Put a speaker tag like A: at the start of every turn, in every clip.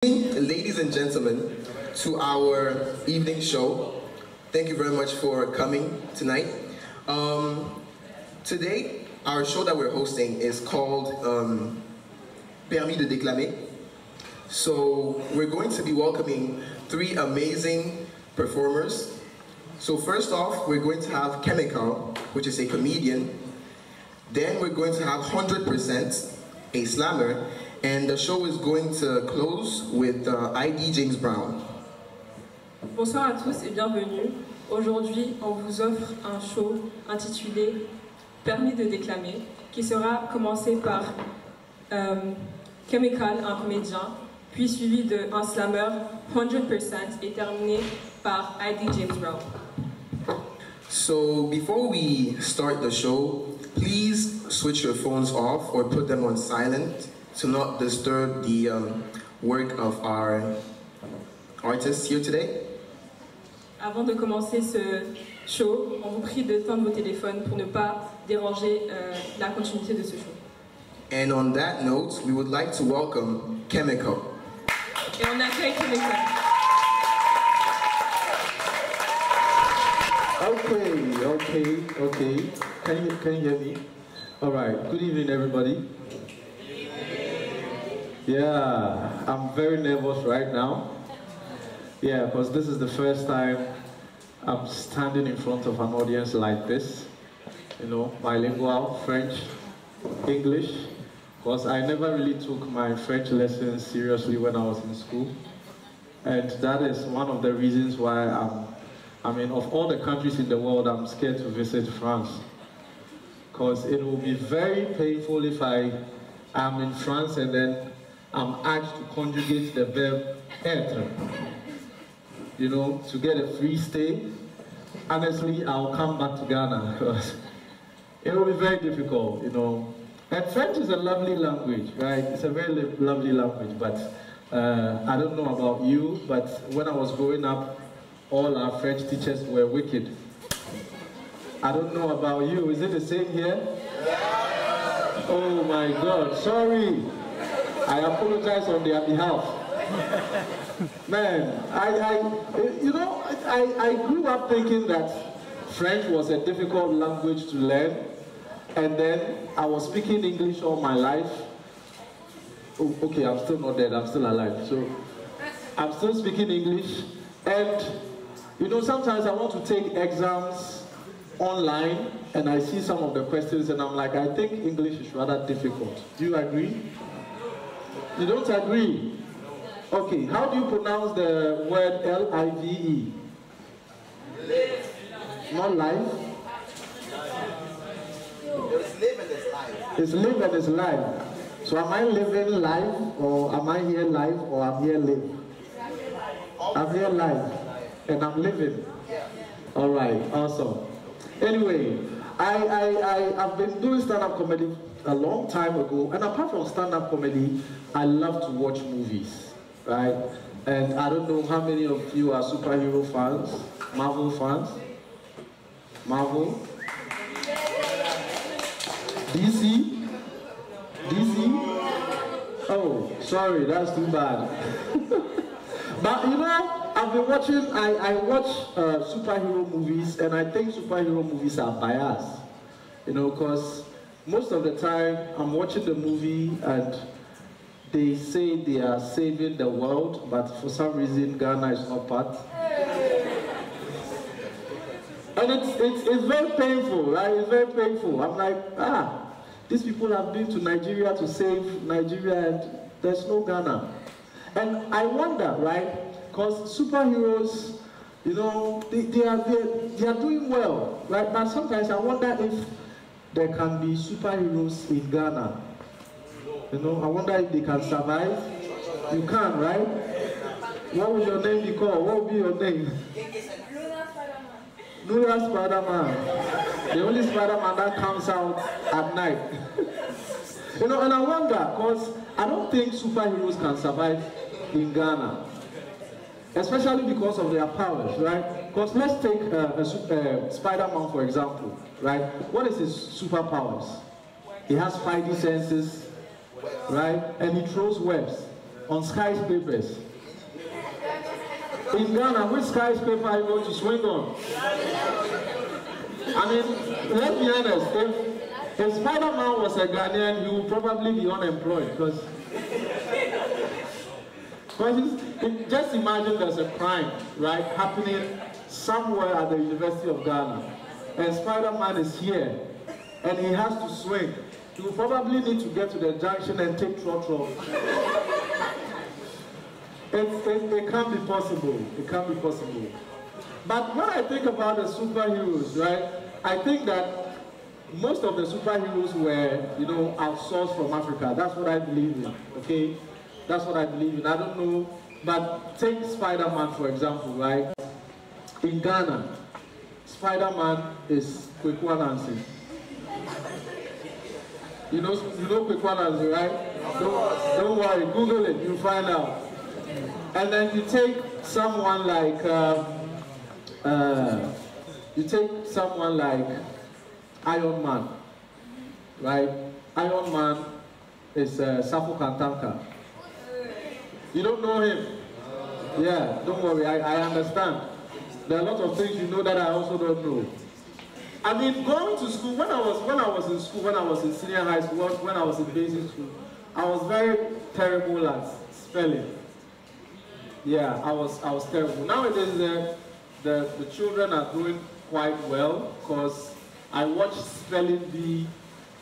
A: Ladies and gentlemen, to our evening show. Thank you very much for coming tonight. Today, our show that we're hosting is called PERMIS de déclamer. So we're going to be welcoming three amazing performers. So first off, we're going to have Chemical, which is a comedian. Then we're going to have 100%, a slammer. And the show is going to close with ID James Brown.
B: Bonsoir à tous et bienvenue. Aujourd'hui, on vous offre un show intitulé Permis de déclamer, qui sera commencé par Chemical, un comédien, puis suivi d'un slammer 100% et terminé par ID James Brown.
A: So before we start the show, please switch your phones off or put them on silent to not disturb the work of our artists here today.
B: Avant de commencer ce show, on vous prie d'éteindre vos téléphones pour ne pas déranger la continuité de ce show.
A: And on that note, we would like to welcome Chemical.
B: Et on accueille Chemical.
C: Okay. Can you hear me? All right. Good evening, everybody. Yeah, I'm very nervous right now. Yeah, because this is the first time I'm standing in front of an audience like this. You know, bilingual, French, English. Because I never really took my French lessons seriously when I was in school. And that is one of the reasons why I mean, of all the countries in the world, I'm scared to visit France. Because it will be very painful if I am in France and then I'm asked to conjugate the verb être, you know, to get a free stay. Honestly, I'll come back to Ghana because it will be very difficult, you know. And French is a lovely language, right? It's a very lovely language, but I don't know about you, but when I was growing up, all our French teachers were wicked. I don't know about you, is it the same here? Oh my God, sorry. I apologize on their behalf. Man, I grew up thinking that French was a difficult language to learn, and then I was speaking English all my life. Oh, okay, I'm still not dead, I'm still alive. So I'm still speaking English, and you know, sometimes I want to take exams online, and I see some of the questions, and I'm like, I think English is rather difficult. Do you agree? You don't agree? Okay, how do you pronounce the word L-I-V-E?
D: Live.
C: Not life?
D: It's live and it's life.
C: It's live and it's life. So am I living life, or am I here live, or I'm here live? I'm here live, and I'm living. All right, awesome. Anyway, I've been doing stand-up comedy a long time ago, and apart from stand-up comedy, I love to watch movies, right? And I don't know how many of you are superhero fans, Marvel fans? Marvel? DC? Oh, sorry, that's too bad. But you know, I've been watching, I watch superhero movies, and I think superhero movies are biased, you know, because most of the time I'm watching the movie and they say they are saving the world, but for some reason Ghana is not part. And it's very painful, right? It's very painful. I'm like, these people have been to Nigeria to save Nigeria and there's no Ghana. And I wonder, right? Because superheroes, you know, they are doing well, right? But sometimes I wonder if there can be superheroes in Ghana. You know, I wonder if they can survive. You can, right? What would your name be called? What would be your name? Nura Spider-Man. The only Spider-Man that comes out at night. You know, and I wonder, because I don't think superheroes can survive in Ghana. Especially because of their powers, right? Because let's take Spider-Man, for example, right? What is his superpowers? He has 5D senses, right? And he throws webs. on skyscrapers. In Ghana, which skyscraper are you going to swing on? I mean, let's be honest, if Spider-Man was a Ghanaian, he would probably be unemployed, because just imagine there's a crime, right, happening somewhere at the University of Ghana, and Spider-Man is here, and he has to swing. He will probably need to get to the junction and take trotro. It can't be possible. It can't be possible. But when I think about the superheroes, right, I think that most of the superheroes were, you know, outsourced from Africa. That's what I believe in, okay? That's what I believe in. I don't know, but take Spider-Man, for example, right? In Ghana, Spider-Man is Kweku Anansi. You know Kweku Anansi, right? Don't worry, Google it, you'll find out. And then you take someone like Iron Man, right? Iron Man is Safu Kantanka. You don't know him? Yeah, don't worry, I understand. There are a lot of things you know that I also don't know. I mean, going to school, when I was in school, when I was in senior high school, when I was in basic school, I was very terrible at spelling. Yeah, I was terrible. Nowadays, the children are doing quite well, because I watch Spelling Bee,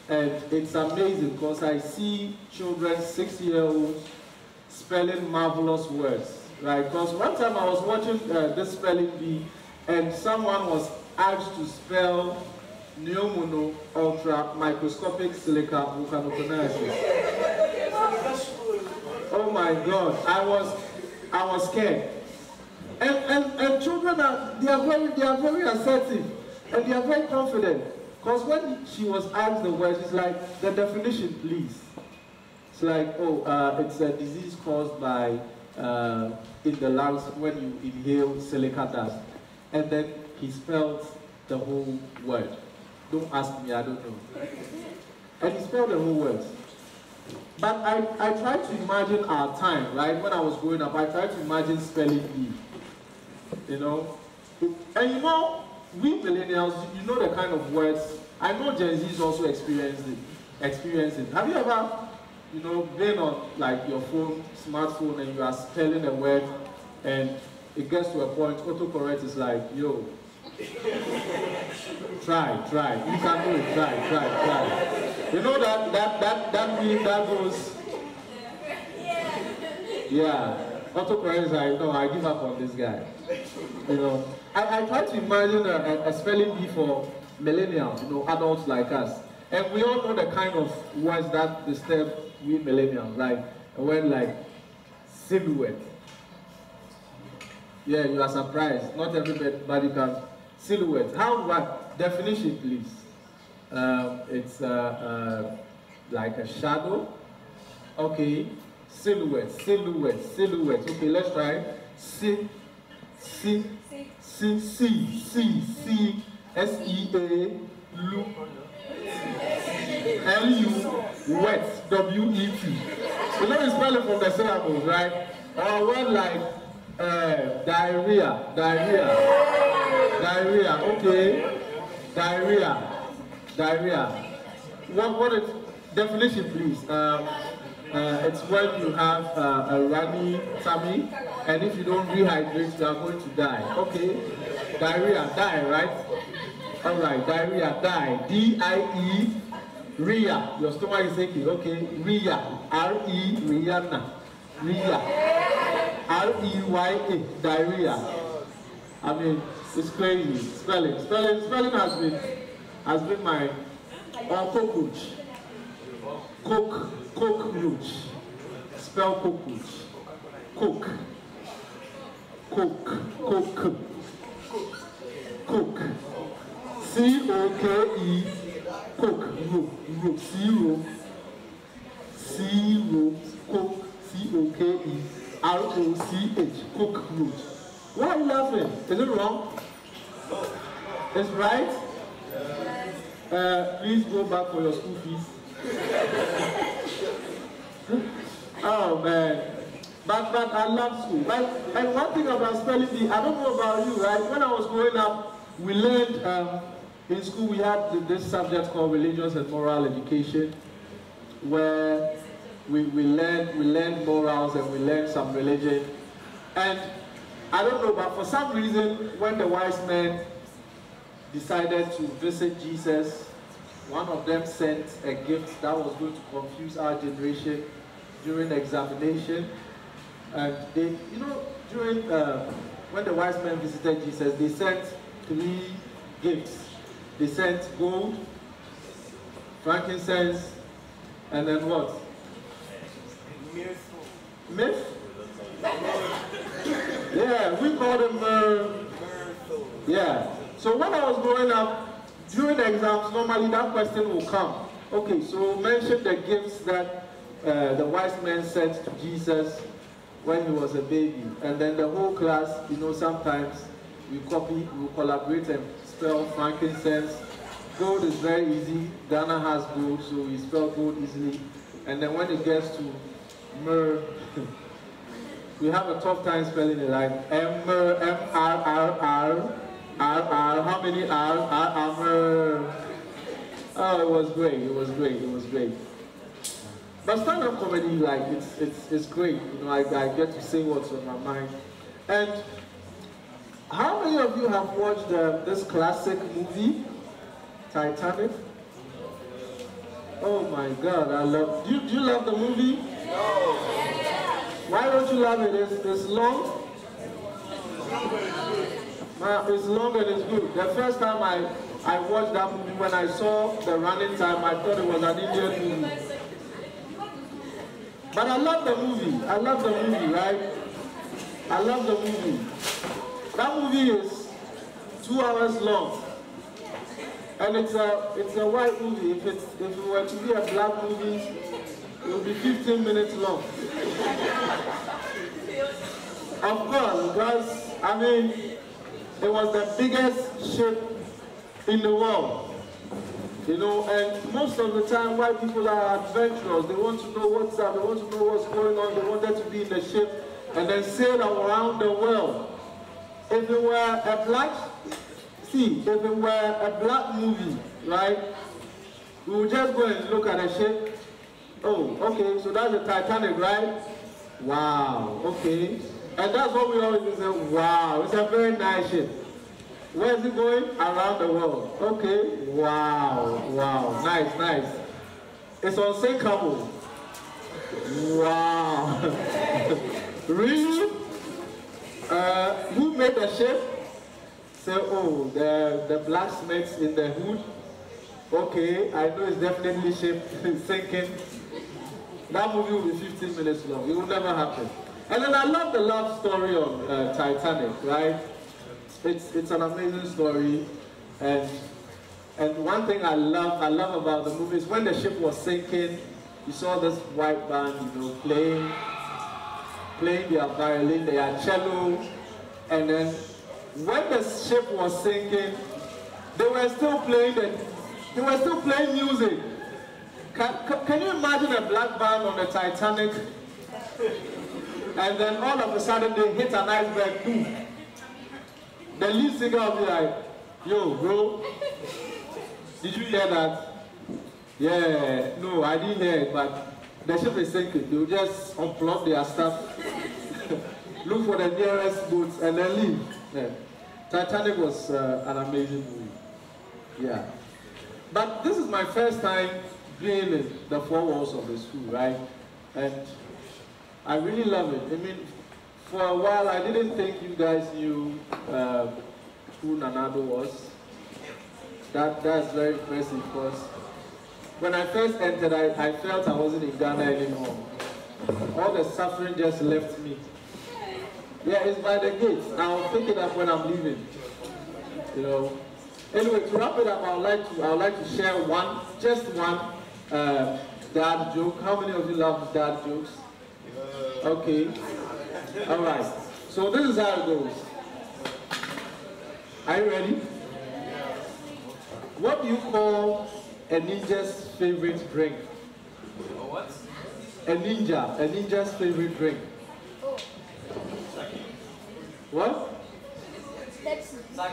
C: and it's amazing because I see children, 6-year-olds, spelling marvelous words, right? Because one time I was watching this Spelling Bee, and someone was asked to spell neomono ultra microscopic silica vulcanoconiosis. Oh my God, I was scared. And children they are very assertive, and they are very confident. Because when she was asked the word, she's like, the definition, please. It's like, oh, it's a disease caused by in the lungs when you inhale silica dust. And then he spelled the whole word. Don't ask me, I don't know. And he spelled the whole word. But I tried to imagine our time, right? When I was growing up, I tried to imagine Spelling Bee. You know? And you know, we millennials, you know the kind of words. I know Gen Z's also experience it. Have you ever, you know, been on like your phone, smartphone, and you are spelling a word, and it gets to a point, autocorrect is like, yo, try. You can do it, try. You know that means that goes, yeah, autocorrect is like, no, I give up on this guy. You know, I try to imagine a spelling bee for millennials, you know, adults like us. And we all know the kind of words that disturb we millennials, like a word like silhouette. Yeah, you are surprised. Not everybody can. Silhouette. How do I? Definition, please. It's like a shadow. Okay. Silhouette. Okay, let's try. S-E-A-L-U wet W-E-T. So let me spell it from the syllables, right? Or word like diarrhea. Okay. Diarrhea. What is definition, please? It's when you have a runny tummy, and if you don't rehydrate, you are going to die. Okay. Diarrhea, die, right? All right. Diarrhea, die. D-I-E. Rhea. Your stomach is aching. Okay. Rhea. R-E. Rihanna. Rhea. R-E-Y-A. Diarrhea. I mean, it's crazy. Spelling has been my cockroach. Cockroach. Spell cockroach. Cook. C-O-K-E. Cook. Zero. Cook. C-O-K-E. R-O-C-H. Cockroach. Why are you laughing? Is it wrong? It's right? Please go back for your school fees. Oh man. But I love school. And one thing about spelling bee, I don't know about you, right? When I was growing up, we learned, in school we had this subject called religious and moral education, where we learned morals and we learned some religion. And I don't know, but for some reason, when the wise men decided to visit Jesus, one of them sent a gift that was going to confuse our generation during the examination. And they, you know, during when the wise men visited Jesus, they sent 3 gifts. They sent gold, frankincense, and then what? Myth? Yeah, we call them yeah. So when I was growing up, during the exams, normally that question will come. Okay, so mention the gifts that the wise men sent to Jesus when he was a baby. And then the whole class, you know, sometimes we collaborate and spell frankincense. Gold is very easy. Ghana has gold, so we spell gold easily. And then when it gets to myrrh, we have a tough time spelling it, like M-R-R-R. How many R? Oh, it was great. It was great. It was great. But stand-up comedy, like it's great. You know, I get to say what's on my mind. And how many of you have watched this classic movie, Titanic? Oh my God, I love. Do you love the movie? No. Why don't you love it? It's long. It's long and it's good. The first time I watched that movie, when I saw the running time, I thought it was an Indian movie. But I love the movie. I love the movie, right? I love the movie. That movie is 2 hours long. And it's a white movie. If it were to be a black movie, it would be 15 minutes long. Of course, because, I mean, it was the biggest ship in the world. You know, and most of the time white people are adventurous. They want to know what's up, they want to know what's going on, they wanted to be in the ship and then sail around the world. If it were a black, if it were a black movie, right, we would just go and look at a ship. Oh, okay, so that's the Titanic, right? Wow, okay. And that's what we always say, wow, it's a very nice ship. Where is it going? Around the world. Okay, wow, wow, nice, nice. It's unsinkable. Wow. Really? Who made the ship? Say, oh, the blacksmiths in the hood. Okay, I know it's definitely ship sinking. That movie will be 15 minutes long. It will never happen. And then I love the love story of Titanic, right? It's an amazing story, and one thing I love about the movie is when the ship was sinking, you saw this white band, you know, playing their violin, their cello, and then when the ship was sinking, they were still playing music. Can you imagine a black band on the Titanic, and then all of a sudden they hit an iceberg, boom. The lead singer will be like, yo, bro, did you hear that? Yeah, no, I didn't hear it, but the ship is sinking. They'll just unplug their stuff, look for the nearest boats, and then leave. Yeah. Titanic was an amazing movie. Yeah. But this is my first time being in the 4 walls of the school, right? And I really love it. I mean, for a while, I didn't think you guys knew who Nanado was. That's very impressive because when I first entered, I felt I wasn't in Ghana anymore. All the suffering just left me. Yeah, it's by the gates. I'll pick it up when I'm leaving. You know. Anyway, to wrap it up, I would like to share just one dad joke. How many of you love dad jokes? Okay. All right. So this is how it goes. Are you ready? What do you call a ninja's favorite drink?
D: What?
C: A ninja's favorite drink.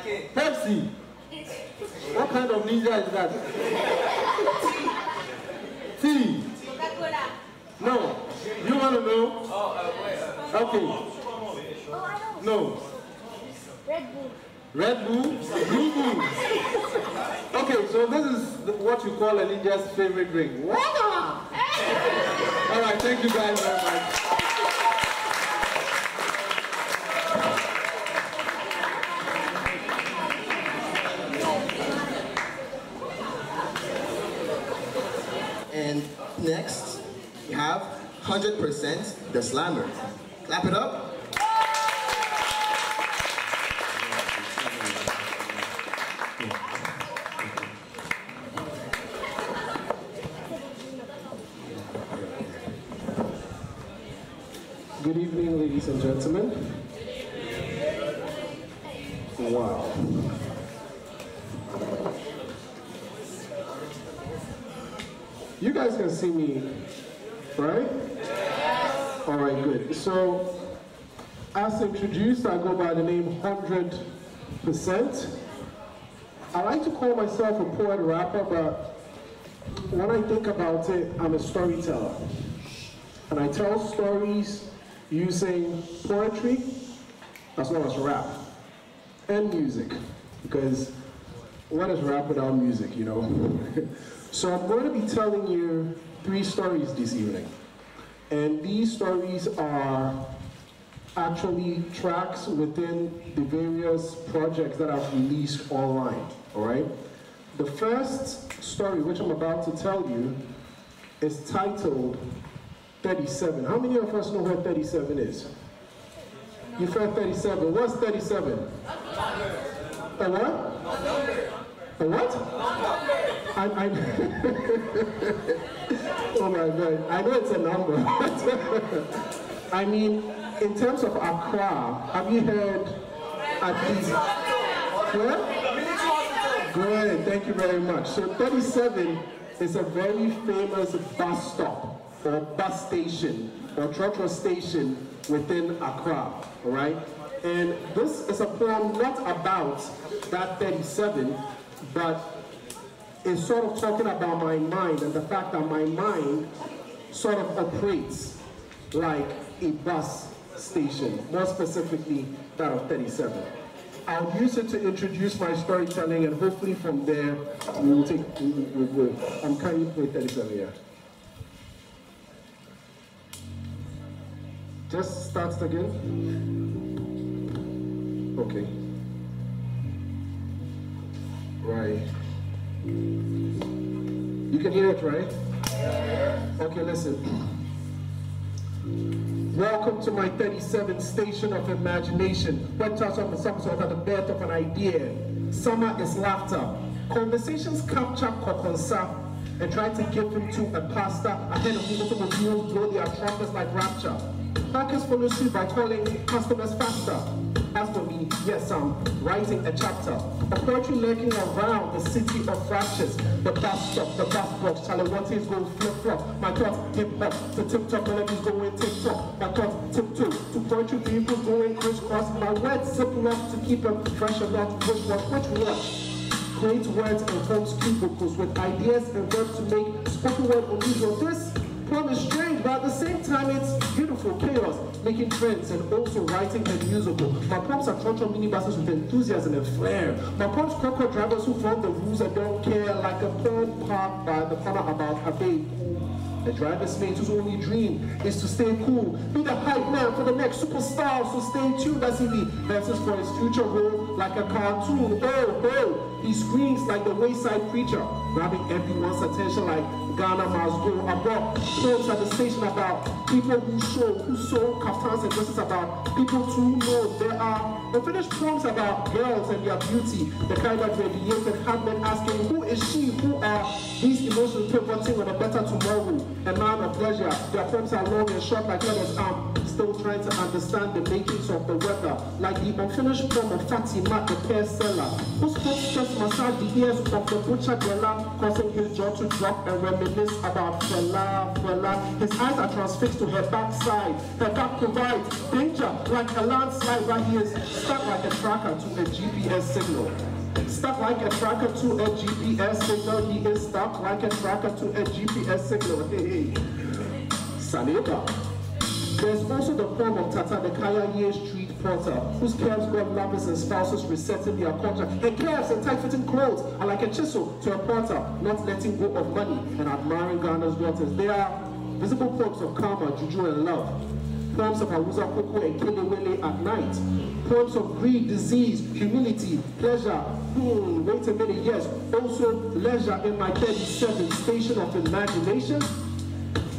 C: Pepsi. What kind of ninja is that? Tea.
E: Coca-Cola.
C: No. You want to know? Okay.
E: Oh, I know.
C: No.
E: Red Bull.
C: Red Bull? Blue Bull. Okay, so this is what you call a ninja's favorite drink. Water! All right, thank you guys very much.
A: And next, we have 100% the slammer. Clap it up.
F: Good evening, ladies and gentlemen. Wow. You guys can see me, right? All right, good. So, as introduced, I go by the name 100%. I like to call myself a poet rapper, but when I think about it, I'm a storyteller. And I tell stories using poetry as well as rap and music, because what is rap without music, you know? So I'm going to be telling you 3 stories this evening. And these stories are actually tracks within the various projects that I've released online, all right? The first story, which I'm about to tell you, is titled 37. How many of us know what 37 is? You've heard 37. What's 37? A what? A what? Oh my God, I know it's a number. I mean, in terms of Accra, have you heard at least, where? Good, thank you very much. So 37 is a very famous bus stop, or bus station, or trotro station within Accra, all right? And this is a poem not about that 37, but it's sort of talking about my mind and the fact that my mind sort of operates like a bus station, more specifically that of 37. I'll use it to introduce my storytelling, and hopefully from there we will take, I'm currently playing 37 here. Just starts again. Okay. Right. You can hear it, right? Okay, listen. Welcome to my 37th station of imagination. When touch of some sort of the birth of an idea. Summer is laughter. Conversations capture Kokonsa and try to give him to a pastor ahead of people who blow their trumpets like rapture. Hawkers follow suit by calling customers faster. As for me, yes, I'm writing a chapter. A poetry lurking around the city of fractures. The bus stop, the bus box, Charlie Watties go flip-flop. My thoughts hip-hop, the tip-top melodies going tick-tock. My thoughts tip-toe, to poetry vehicles going crisscross. My words zip-lock to keep them fresh and not which watch. Create words and forms cubicles with ideas and verbs to make spoken word unusual. This poem is strange, but at the same time it's beautiful chaos, making friends and also writing a musical. My poems are trotro minibuses with enthusiasm and flair. My poems crocodile drivers who follow the rules and don't care, like a poem parked by the corner about a babe. The driver's mate whose only dream is to stay cool, be the hype man for the next superstar, so stay tuned as he verses for his future role like a cartoon. Oh, he screams like the wayside preacher, grabbing everyone's attention like Ghana must go. Above poems at the station about people who sold kaftans and dresses, about people to know. There are unfinished poems about girls and their beauty, the kind that radiated had men asking, who is she? Who are these emotions pivoting on a better tomorrow? A man of pleasure. Their poems are long and short like letters. I'm still trying to understand the makings of the weather, like the unfinished poem of Fatima, the pear seller, whose footsteps massage the ears of the butcher Della, causing his jaw to drop and reminisce reminisce about Fela. His eyes are transfixed to her backside. Her back provides danger like a landslide, but he is stuck like a tracker to a GPS signal. Stuck like a tracker to a GPS signal. He is stuck like a tracker to a GPS signal. Hey, Saleba. There's also the form of Tata, the Kaya Street porter, whose calves got lovers and spouses resetting their contract. Her calves and tight-fitting clothes are like a chisel to a porter, not letting go of money and admiring Ghana's daughters. They are visible forms of karma, juju, and love. Forms of Awuza Koko and Kelewele at night. Forms of greed, disease, humility, pleasure. Wait a minute, yes. Also leisure in my 37th station of imagination.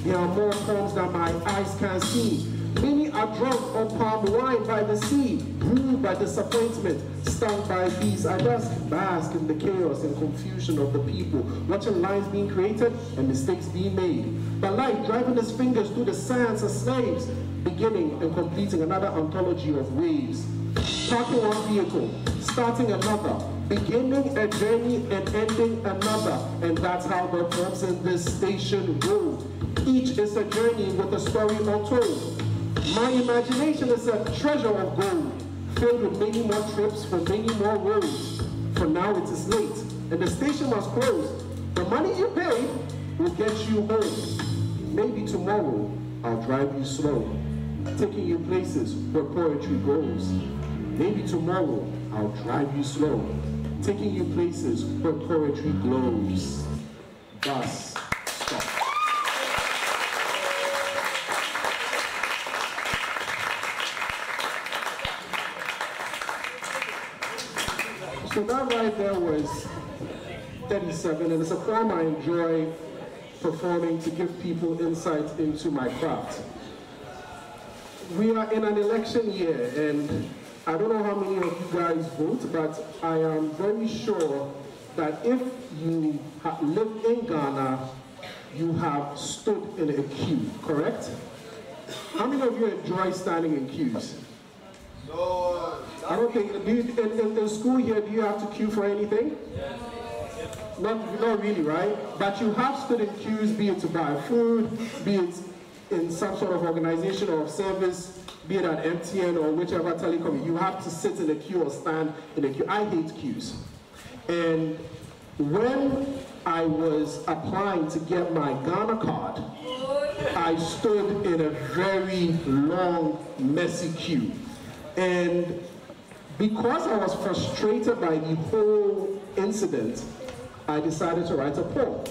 F: There are more forms that my eyes can see. Many are drunk on palm wine by the sea, bruised by disappointment, stung by bees. I just bask in the chaos and confusion of the people, watching lines being created and mistakes being made. But life driving his fingers through the sands as slaves, beginning and completing another anthology of waves. Parking one vehicle, starting another, beginning a journey and ending another. And that's how the forms in this station go. Each is a journey with a story untold. My imagination is a treasure of gold, filled with many more trips for many more roads. For now it is late, and the station must close. The money you pay will get you home. Maybe tomorrow I'll drive you slow, taking you places where poetry goes. Maybe tomorrow I'll drive you slow, taking you places where poetry glows. Thus, stop. So that right there was 37, and it's a form I enjoy performing to give people insight into my craft. We are in an election year, and I don't know how many of you guys vote, but I am very sure that if you live in Ghana, you have stood in a queue, correct? How many of you enjoy standing in queues?
D: No.
F: I don't think, in school here, do you have to queue for anything?
D: Yes.
F: Not really, right? But you have stood in queues, be it to buy food, be it in some sort of organization or service, be it at MTN or whichever telecom. You have to sit in a queue or stand in a queue. I hate queues. And when I was applying to get my Ghana card, I stood in a very long, messy queue. And because I was frustrated by the whole incident, I decided to write a poem.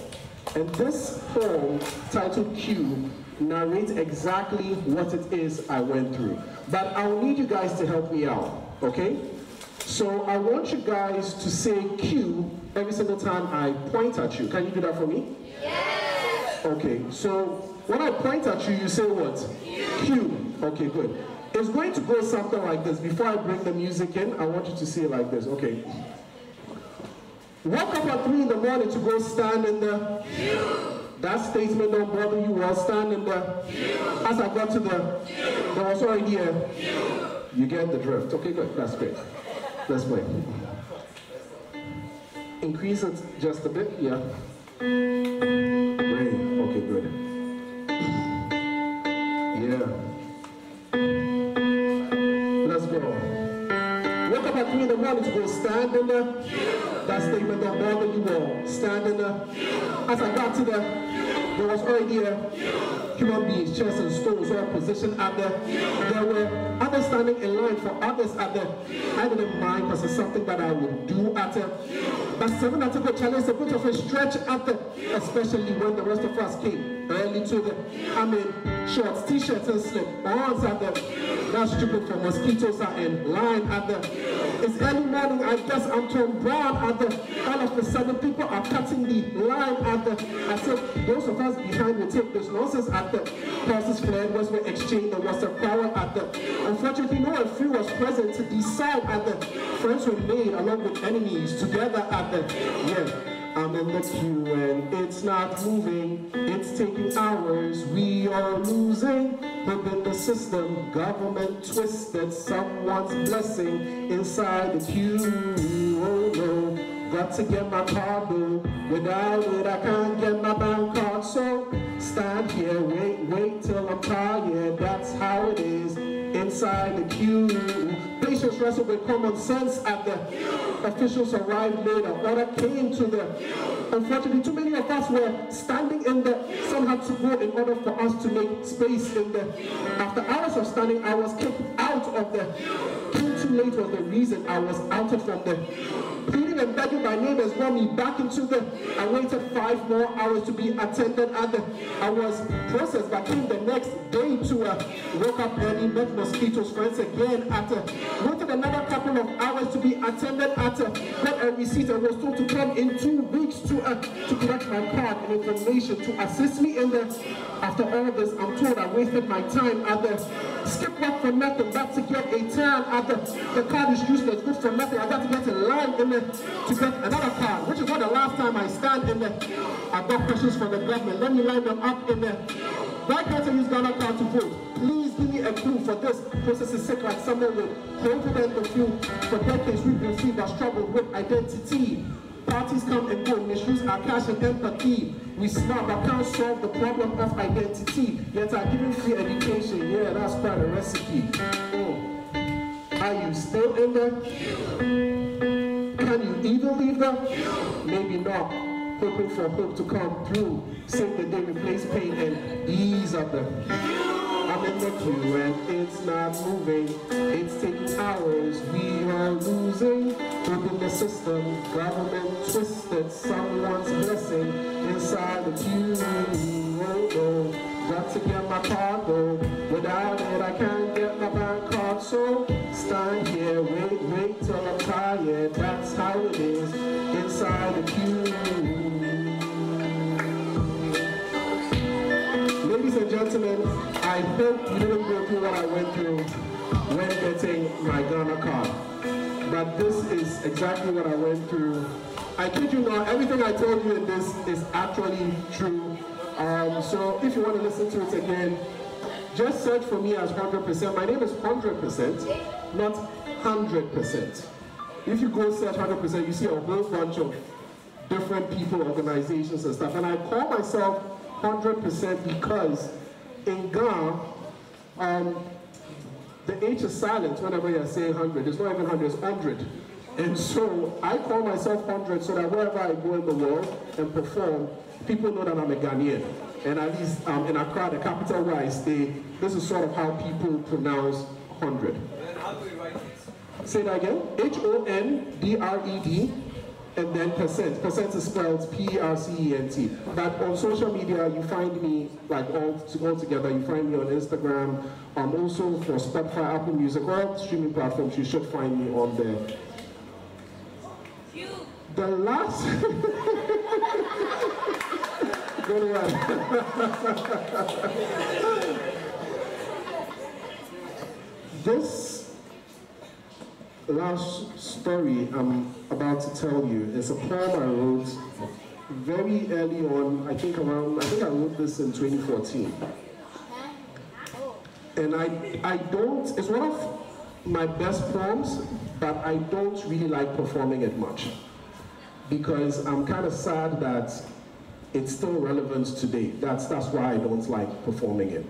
F: And this poem, titled Q, narrates exactly what it is I went through. But I'll need you guys to help me out, okay? So I want you guys to say Q every single time I point at you. Can you do that for me? Yes! Okay, so when I point at you, you say what? Q. Okay, good. It's going to go something like this. Before I bring the music in, I want you to see it like this. Okay. Woke up at 3 in the morning to go stand in the queue. That statement don't bother you. I'll stand in the queue. As I got to there was already a queue. You get the drift. Okay, good. That's great. Let's play. Increase it just a bit. Yeah. Great. Okay, good. Yeah. Let's go. Woke up at 3 in the morning to go stand in the queue. That statement don't bother you all. Stand in the queue. As I got to there was already a human beings, chairs and stools all positioned at the there were others standing in line for others at the I didn't mind because it's something that I would do at the but 7 at the challenge a bit of a stretch at the especially when the rest of us came early to the shorts, t-shirts and slip-ons at the that's stupid for mosquitoes are in line at the it's early morning, I guess I'm turned brown at the all of a sudden people are cutting the line at the I said those of us behind will take this nonsense at the pulses flared was were exchanged there was a quarrel at the unfortunately no one few was present to decide at the friends were made along with enemies together at the I'm in the queue and it's not moving, it's taking hours, we are losing. Within the system, government twisted someone's blessing inside the queue. Oh no, got to get my card though. Without it, I can't get my bank card. So stand here, wait till I'm tired. That's how it is inside the queue. Patients wrestle with common sense at the officials arrived later. Order came to the. Unfortunately, too many of us were standing in the. Some had to go in order for us to make space in the. After hours of standing, I was kicked out of the. Came too late was the reason I was outed from the. Pleading and begging my neighbors brought me back into the. I waited 5 more hours to be attended at the. I was processed, but came the next day to woke up early, met mosquitoes, friends again at waited another couple of hours to be attended at got a receipt and was told to come in 2 weeks to collect my card and information to assist me in the. After all this, I'm told I wasted my time at the skip work for nothing, got to get a turn at the card is useless, good for nothing. I got to get a line in the to get another card, which is not the last time I stand in the. I've got questions for the government. Let me line them up in the. Why can't I use Ghana card to vote? Please give me a clue for this. Process is sick like someone with COVID and the flu. For decades we've been free but struggled with identity. Parties come and go, misuse our cash and empathy. We smart but can't solve the problem of identity. Yet I'm giving free education. Yeah, that's quite a recipe. Are you still in there? Can you even leave them? Maybe not. Hoping for hope to come through. Save the day, replace pain and ease up the. I'm in the queue and it's not moving. It's taking hours. We are losing. Within the system, government twisted. Someone's blessing inside the queue. Oh, got to get my card though. Without it, I can't get my bank card. So stand here, wait till I'm tired. That's how it is inside the queue. Ladies and gentlemen, I hope you didn't go through what I went through when getting my Ghana card. But this is exactly what I went through. I kid you not, everything I told you in this is actually true. So if you want to listen to it again, just search for me as 100%. My name is 100%, not 100%. If you go search 100%, you see a whole bunch of different people, organizations and stuff. And I call myself 100% because in Ghana, the H is silent whenever you're saying 100. It's not even 100, it's 100. And so I call myself 100 so that wherever I go in the world and perform, people know that I'm a Ghanaian. And at least in Accra, the capital where I stay, this is sort of how people pronounce 100.
D: And how do we write it?
F: Say that again. HONDRED. And then percent. Percent is spelled P-E-R-C-E-N-T. But on social media, you find me like all together. You find me on Instagram. Also for Spotify, Apple Music, all streaming platforms, you should find me on there. The last... Go to one. This last story I'm about to tell you is a poem I wrote very early on. I think I wrote this in 2014. And it's one of my best poems, but I don't really like performing it much. Because I'm kind of sad that it's still relevant today. That's why I don't like performing it.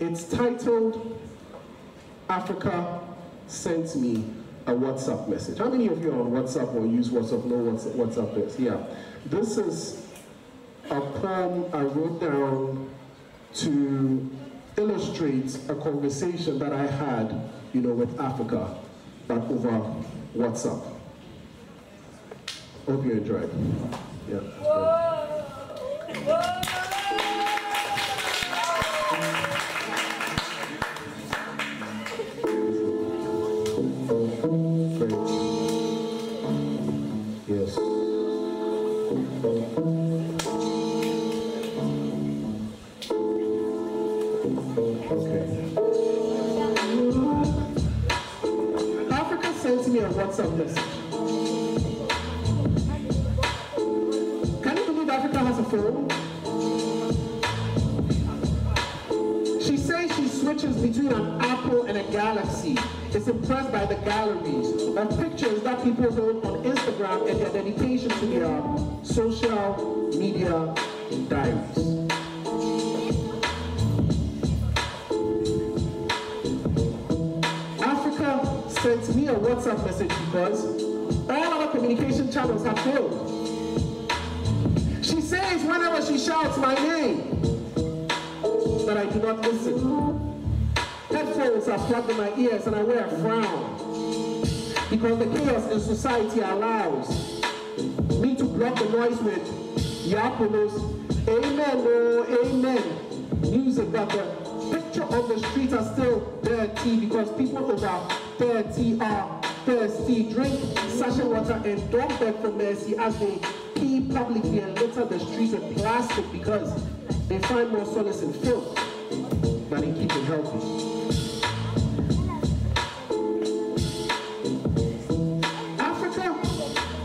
F: It's titled, Africa Sent Me a WhatsApp Message. How many of you are on WhatsApp or use WhatsApp, know what WhatsApp is? Yeah. This is a poem I wrote down to illustrate a conversation that I had, with Africa, but over WhatsApp. Hope you enjoyed. Yeah. Yes. Okay. Africa sent me a WhatsApp message. Can you believe Africa has a phone? She says she switches between an apple and a galaxy. Is impressed by the galleries of pictures that people hold on Instagram and their dedication their social media diaries. Africa sent me a WhatsApp message because all other communication channels have failed. She says whenever she shouts my name, that I do not listen. Headphones are plugged in my ears and I wear a frown because the chaos in society allows me to block the noise with Yapolos, amen, oh, amen, music, but the picture on the street are still dirty because people over 30 are thirsty, drink sachet water and don't beg for mercy as they pee publicly and litter the streets with plastic because they find more solace in filth than in keeping healthy.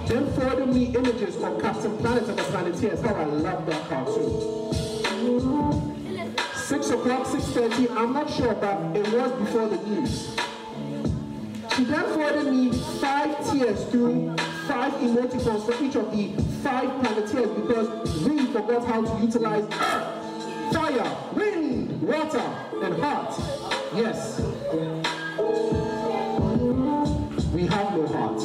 F: Then forwarded me images of Captain Planet and the Planeteers. How I love that cartoon. 6 o'clock, 6:30, I'm not sure, but it was before the news. She then forwarded me 5 tears through 5 emoticons for each of the 5 Planeteers because we forgot how to utilize earth, fire, wind, water, and heart. Yes. We have no heart.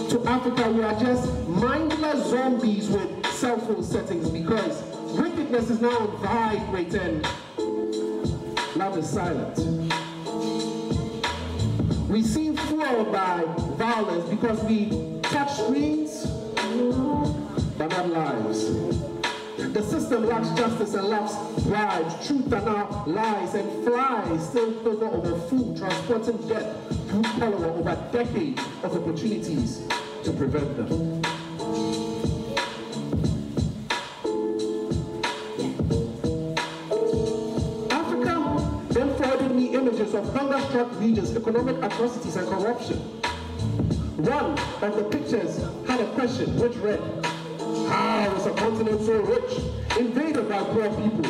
F: To Africa, we are just mindless zombies with cell phone settings because wickedness is now vibrant and love is silent. We seem fueled by violence because we touch screens, but not lives. The system lacks justice and lacks bribes. Truth are now lies and flies still hover over food, transporting death through cholera over decades of opportunities to prevent them. Africa then forwarded me images of hunger-struck regions, economic atrocities, and corruption. One of the pictures had a question which read, how is a continent so rich, invaded by poor people?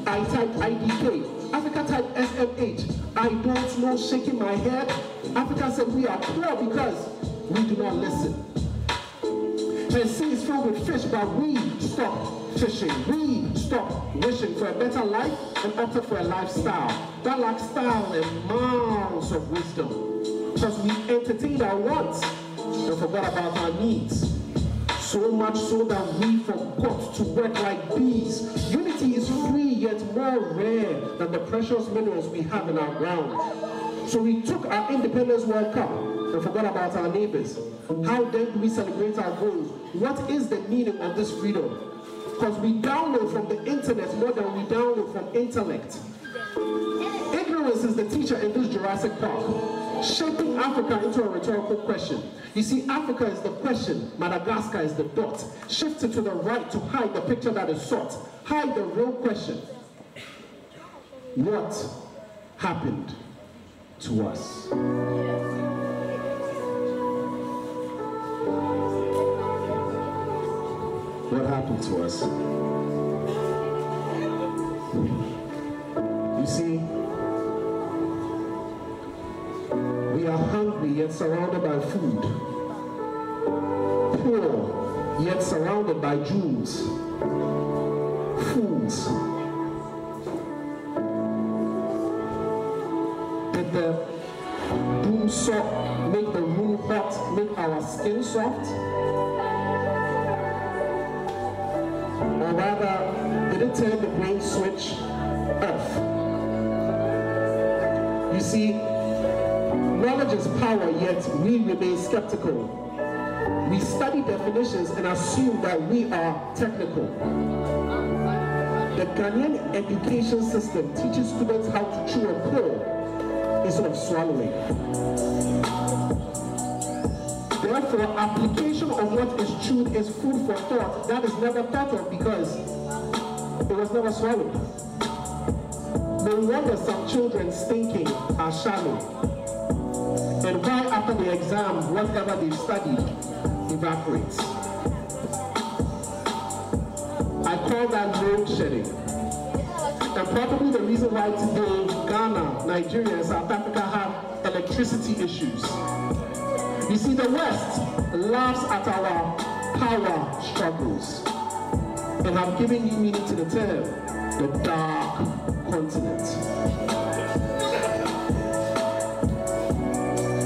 F: I typed IDK. Africa typed SMH. I don't know, shaking my head. Africa said we are poor because we do not listen. The sea is filled with fish, but we stop fishing. We stop wishing for a better life and opted for a lifestyle. That lifestyle and miles of wisdom. Because we entertained our wants and forgot about our needs. So much so that we forgot to work like bees. Unity is free yet more rare than the precious minerals we have in our ground. So we took our Independence World Cup and forgot about our neighbors. How then do we celebrate our goals? What is the meaning of this freedom? Because we download from the internet more than we download from intellect. Ignorance is the teacher in this Jurassic Park, shaping Africa into a rhetorical question. You see, Africa is the question, Madagascar is the dot. Shift it to the right to hide the picture that is sought. Hide the real question. What happened to us? What happened to us? You see, we are hungry yet surrounded by food. Poor yet surrounded by jewels. Fools. Did the doom salt make the room hot, make our skin soft? Or rather, did it turn the brain switch off? You see, knowledge is power, yet we remain skeptical. We study definitions and assume that we are technical. The Ghanaian education system teaches students how to chew a pill instead of swallowing. Therefore, application of what is chewed is food for thought that is never thought of because it was never swallowed. No wonder some children's thinking are shallow. And why after the exam, whatever they've studied evaporates. I call that load shedding. And probably the reason why today Ghana, Nigeria, and South Africa have electricity issues. You see, the West laughs at our power struggles and have given you meaning to the term, the dark continent.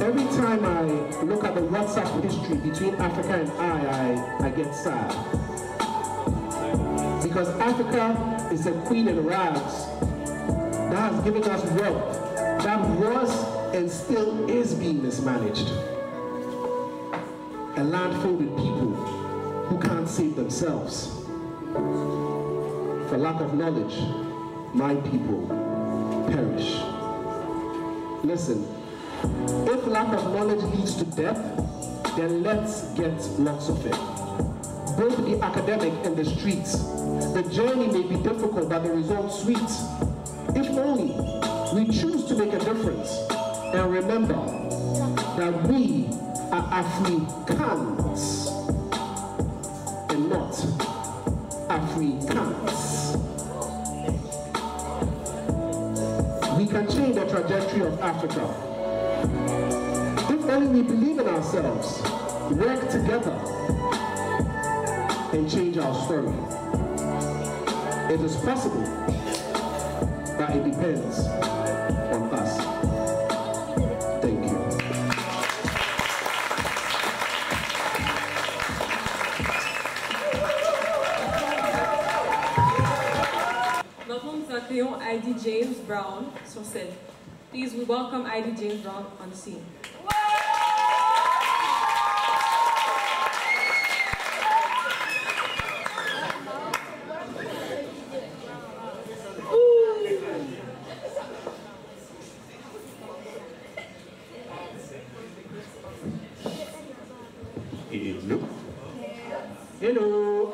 F: Every time I look at the WhatsApp history between Africa and I get sad. Because Africa is a queen in rags that has given us wealth that was and still is being mismanaged. A land filled with people who can't save themselves. For lack of knowledge, my people perish. Listen, if lack of knowledge leads to death, then let's get lots of it. Both the academic and the streets. The journey may be difficult, but the result sweet. If only we choose to make a difference and remember that we are Africans and not Africans. We can change the trajectory of Africa. If only we believe in ourselves, work together, and change our story. It is possible, but it depends on us. Thank you.
B: Maintenant, nous accueillons Heidi James Brown sur scène. Please, we welcome Heidi James Brown on scene.
G: Hello.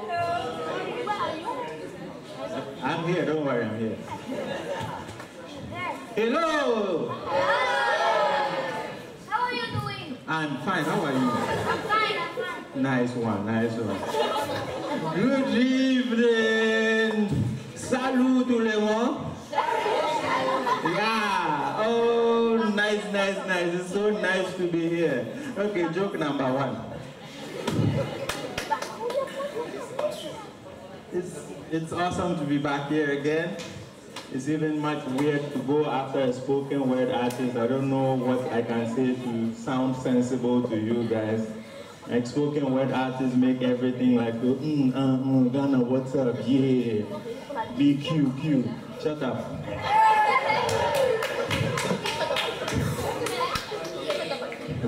G: I'm here, don't worry, I'm here. Hello.
E: How are you doing?
G: I'm fine, how are you?
E: I'm fine, I'm fine.
G: Nice one, nice one. Good evening. Salut tout le monde. Yeah, oh, nice. It's so nice to be here. Okay, joke number one. It's awesome to be back here again. It's even much weird to go after a spoken word artist. I don't know what I can say to sound sensible to you guys. Like spoken word artists make everything like, Ghana, what's up? Yeah. Be Q. Shut up.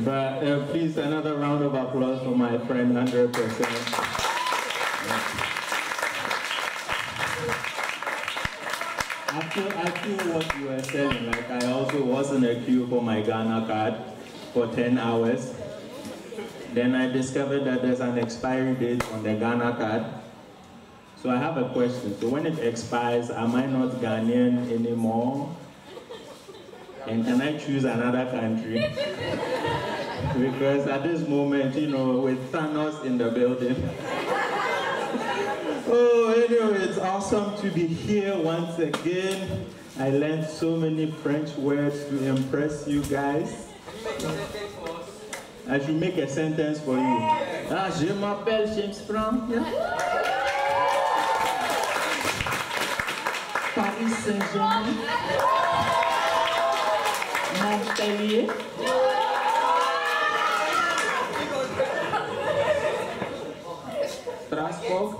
G: But please, another round of applause for my friend, 100%. I feel what you were saying, like I also was in a queue for my Ghana card for 10 hours. Then I discovered that there's an expiry date on the Ghana card. So I have a question. So when it expires, am I not Ghanaian anymore? And can I choose another country? Because at this moment, you know, with Thanos in the building. Oh, anyway, it's awesome to be here once again. I learned so many French words to impress you guys. I should make a sentence for you. Ah, je m'appelle James Brown. Yeah? Paris Saint-Germain. Montpellier. Strasbourg.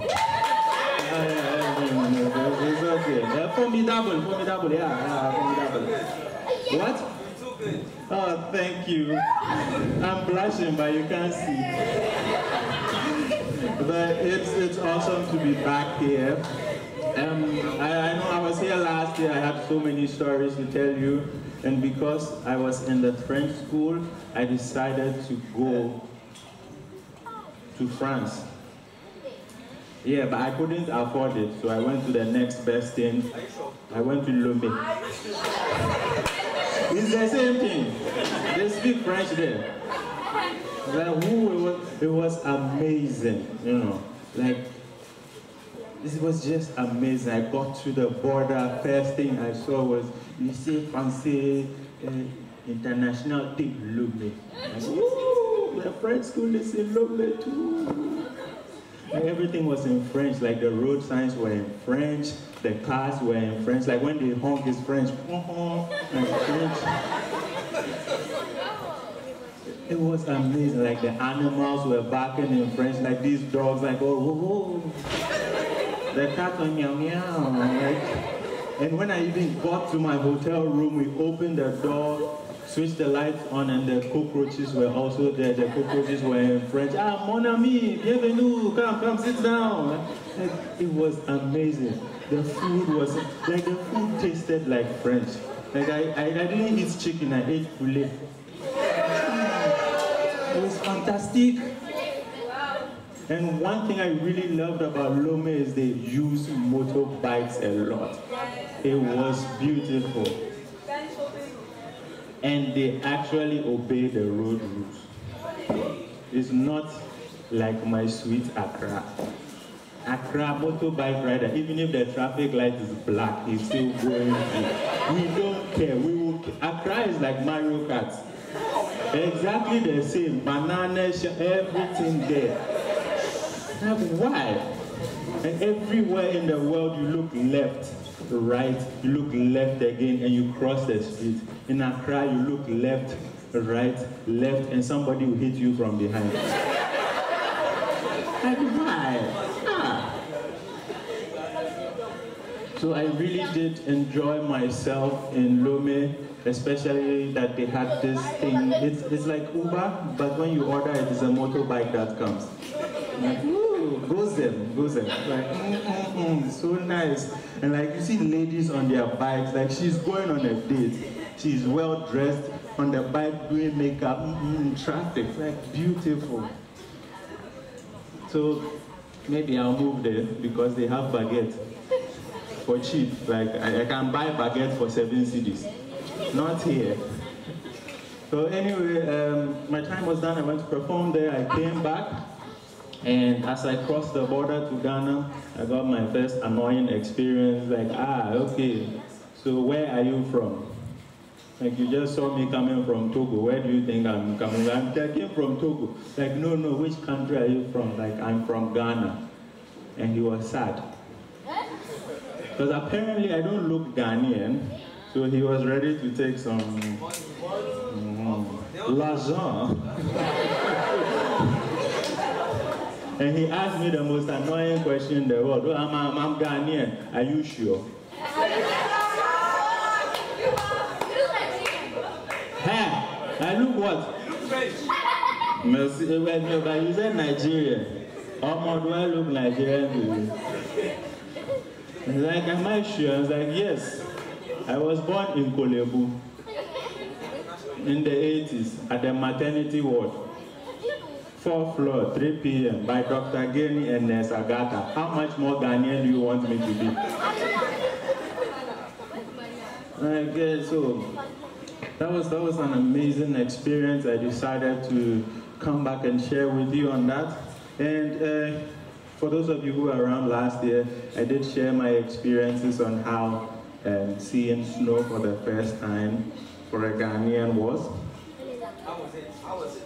G: It's okay. Formidable, yeah, formidable. What? Oh, thank you. I'm blushing, but you can't see. But it's awesome to be back here. I know I was here last year. I had so many stories to tell you. And because I was in the French school, I decided to go to France. Yeah, but I couldn't afford it, so I went to the next best thing. I went to Lomé. It's the same thing. They speak French there. Like, it was amazing, you know. Like, it was just amazing. I got to the border. First thing I saw was lycée français international de Lomé. Like, the French school is in Lome too. And everything was in French, like the road signs were in French, the cars were in French, like when they honk is French, and French. It was amazing, like the animals were barking in French, like these dogs, like, oh, the cat went meow meow, like. And when I even got to my hotel room, we opened the door, switched the lights on, and the cockroaches were also there. The cockroaches were in French. Ah, mon ami, bienvenue, come, sit down. Like, it was amazing. The food was, like the food tasted like French. Like I didn't eat chicken, I ate poulet. It was fantastic. And one thing I really loved about Lome is they use motorbikes a lot. It was beautiful. And they actually obey the road rules. It's not like my sweet Accra. Accra motorbike rider, even if the traffic light is black, he's still going through. We don't care. Accra is like Mario Kart. Exactly the same. Bananas, everything there. Now, why? And everywhere in the world you look left, right, you look left again, and you cross the street. In Accra, you look left, right, left, and somebody will hit you from behind. Like, why? So I really did enjoy myself in Lome, especially that they had this thing. It's like Uber, but when you order it, it's a motorbike that comes. Like, ooh, goes them. Like, so nice. And like you see ladies on their bikes, like she's going on a date. She's well dressed on the bike, doing makeup, traffic, like beautiful. So maybe I'll move there because they have baguette for cheap. Like I can buy baguette for 7 cedis. Not here. So anyway, my time was done. I went to perform there. I came back. And as I crossed the border to Ghana, I got my first annoying experience, like, okay, so where are you from? Like, you just saw me coming from Togo, where do you think I'm coming? I came from Togo. Like, no, which country are you from? Like, I'm from Ghana. And he was sad. Because apparently I don't look Ghanaian, so he was ready to take some l'argent. And he asked me the most annoying question in the world. Oh, I'm Ghanaian. Are you sure? Hey, I look what? You look French. Merci. Well, but you said Nigerian. How do I look Nigerian to you? He's like, am I sure? I was like, yes. I was born in Kolebu in the 80s at the maternity ward. 4th floor, 3 p.m. by Dr. Geni and Nurse Agatha. How much more Ghanaian do you want me to be? Okay, so that was an amazing experience. I decided to come back and share with you on that. And for those of you who were around last year, I did share my experiences on how seeing snow for the first time for a Ghanaian was.
D: How was it?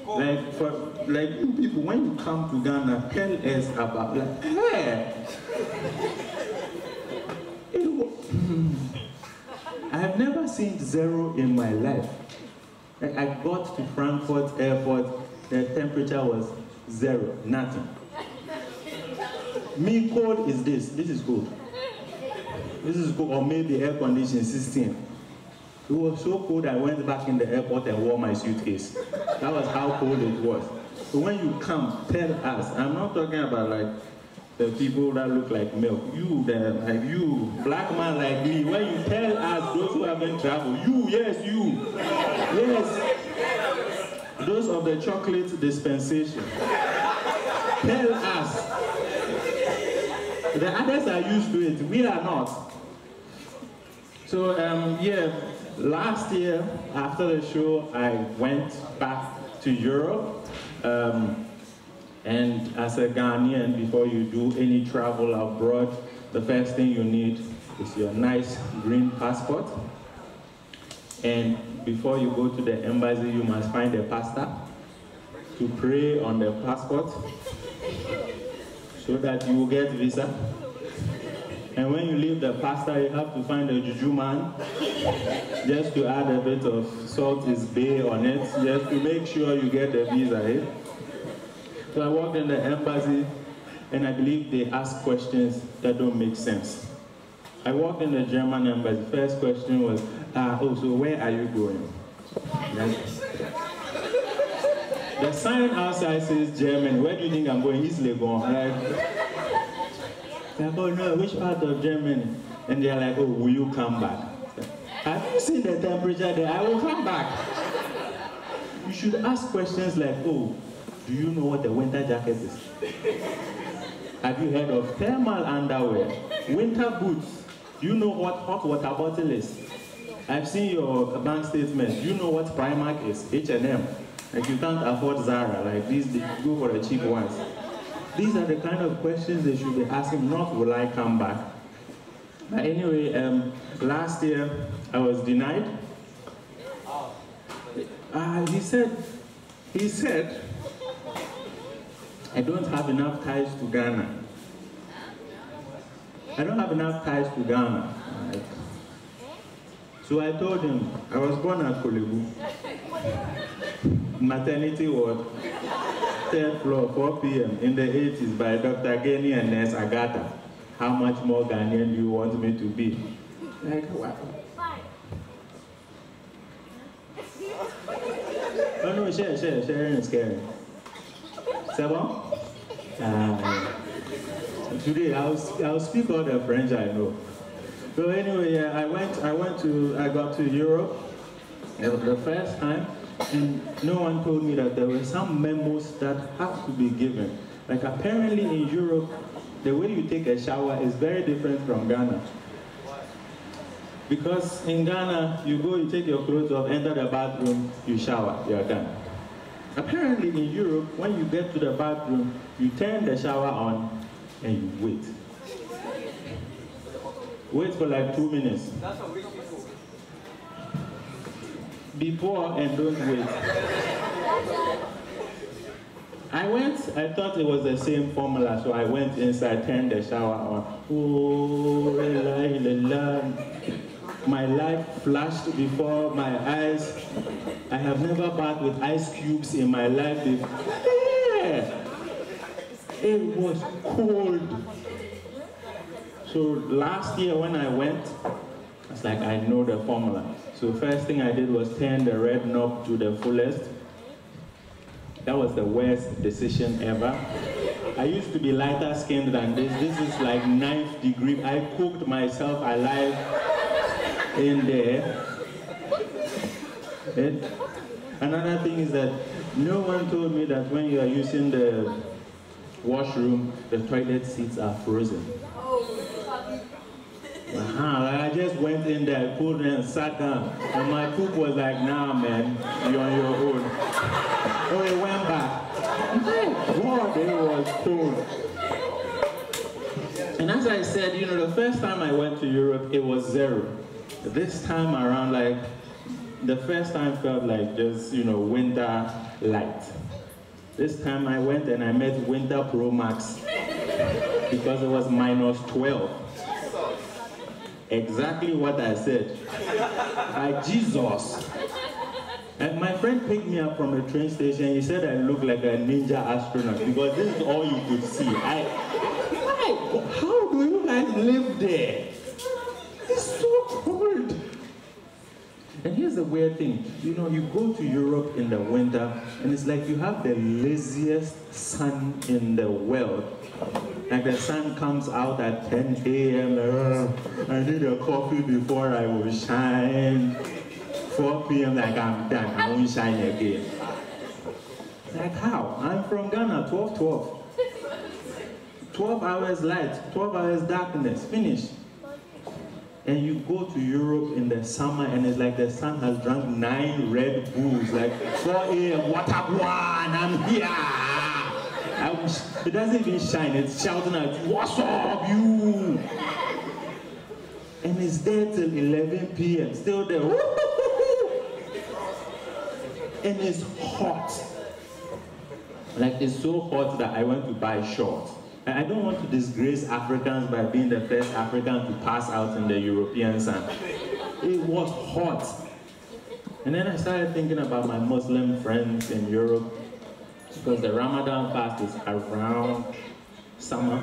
G: Like you people, when you come to Ghana, tell us about, like, hey, I have never seen zero in my life. Like, I got to Frankfurt airport, the temperature was 0, nothing. Me, cold is this is cold. This is cold, or maybe air conditioning 16. It was so cold I went back in the airport and wore my suitcase. That was how cold it was. So when you come, tell us. I'm not talking about like the people that look like milk. You, like you, black man like me. When you tell us, those who haven't traveled, you, yes, you. Yes. Those of the chocolate dispensation. Tell us. The others are used to it. We are not. So, yeah. Last year, after the show, I went back to Europe. And as a Ghanaian, before you do any travel abroad, the first thing you need is your nice green passport. And before you go to the embassy, you must find a pastor to pray on the passport so that you will get visa. And when you leave the pastor, you have to find a juju man just to add a bit of salt is bay on it, just to make sure you get the visa. Eh? So I walked in the embassy, and I believe they ask questions that don't make sense. I walked in the German embassy. First question was, so where are you going? The sign outside says Germany. Where do you think I'm going? He's Legon. Like, oh no, which part of Germany? And they're like, oh, will you come back? Have you seen the temperature there? I will come back. You should ask questions like, oh, do you know what a winter jacket is? Have you heard of thermal underwear? Winter boots? Do you know what hot water bottle is? I've seen your bank statement. Do you know what Primark is? H&M. Like you can't afford Zara. Like these, they go for the cheap ones. These are the kind of questions they should be asking, not will I come back. But anyway, last year I was denied. He said, I don't have enough ties to Ghana. I don't have enough ties to Ghana. Right? So I told him, I was born at Kolebu. Maternity ward, 3rd floor, 4 p.m. in the 80s by Dr. Geni and Nurse Agatha. How much more Ghanaian do you want me to be? Like, wow. Oh no, sharing is caring. Seven? Today I'll speak all the French I know. So anyway, yeah, I got to Europe the first time, and no one told me that there were some memos that have to be given. Like apparently in Europe, the way you take a shower is very different from Ghana. Because in Ghana, you go, you take your clothes off, enter the bathroom, you shower, you're done. Apparently in Europe, when you get to the bathroom, you turn the shower on and you wait. Wait for like 2 minutes.
D: That's what rich people.
G: Be poor and don't wait. I thought it was the same formula, so I went inside, turned the shower on. Oh, my life flashed before my eyes. I have never bathed with ice cubes in my life before. Yeah. It was cold. So last year when I went, it's like I know the formula. So first thing I did was turn the red knob to the fullest. That was the worst decision ever. I used to be lighter skinned than this. This is like 9th degree. I cooked myself alive in there. And another thing is that no one told me that when you are using the washroom, the toilet seats are frozen. I just went in there, pulled in and sat down. And my cook was like, nah man, you're on your own. So he went back. God, it was cold. And as I said, you know, the first time I went to Europe, it was 0. This time around, like, the first time felt like just, you know, winter light. This time I went and I met Winter Pro Max because it was -12. Exactly what I said. By Jesus. And my friend picked me up from the train station. He said I look like a ninja astronaut because this is all you could see. How do you guys live there? It's so cold. And here's the weird thing. You know, you go to Europe in the winter, and it's like you have the laziest sun in the world. Like the sun comes out at 10 a.m. I need a coffee before I will shine. 4 p.m. like I'm done, I won't shine again. Like how? I'm from Ghana, 12-12. 12 hours light, 12 hours darkness, finish. And you go to Europe in the summer and it's like the sun has drunk 9 Red Bulls, like 4 a.m. what up one, I'm here. It doesn't even shine, it's shouting at you, what's up you? And it's there till 11 p.m. still there. and it's hot. Like, it's so hot that I went to buy shorts. And I don't want to disgrace Africans by being the first African to pass out in the European sun. It was hot. And then I started thinking about my Muslim friends in Europe, because the Ramadan fast is around summer.